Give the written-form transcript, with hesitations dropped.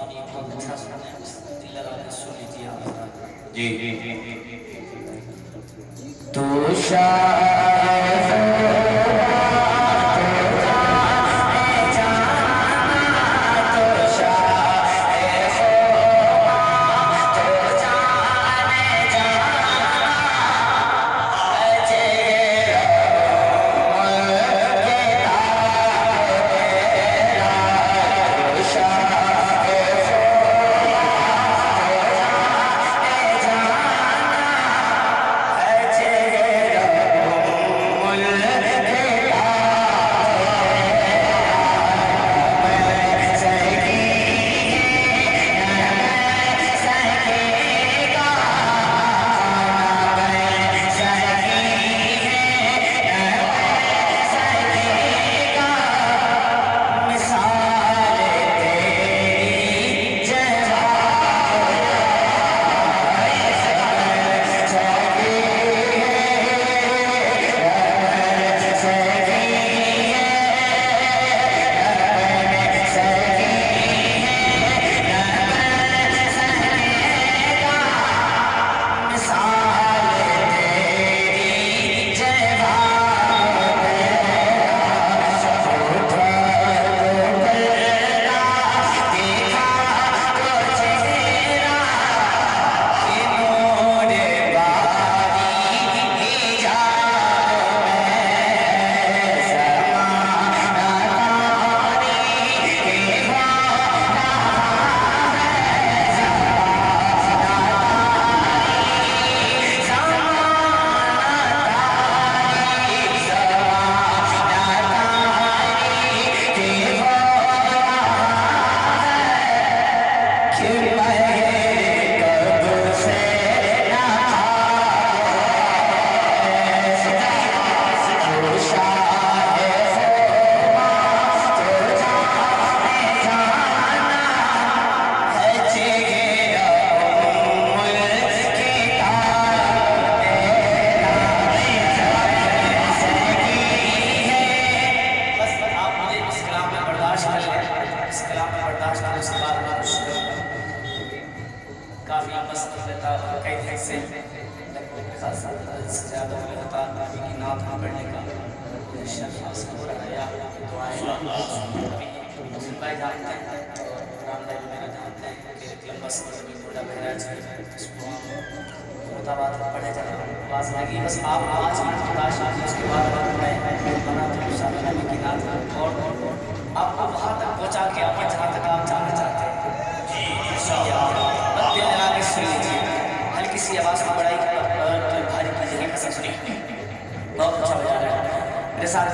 और ये बहुत अच्छा सुनने दिल लगा के सुन लीजिए आप। जी जी जी तो शायद काफी मस्त रहता कई दिन से लगभग 7 से ज़्यादा हो जाता नबी की नाम पढ़ने का शफ़ास हो रहा है भाई जानते हैं राम भाई मेरा जानते हैं कि लंबा सफ़र भी थोड़ा बहराज उसको मुताबात पढ़े जाना आवाज़ लगी बस आप 5 मिनट प्रकाश आज उसके बाद मैं बना तो नबी की नाम और आपको वहाँ तक पहुँचा के आप जहाँ तक आप जाना चाहते हैं हल्की सी आवाज़ में बड़ाई भारी की जगह कसम सुनी बहुत अच्छा हो जा रहा है मेरे साथ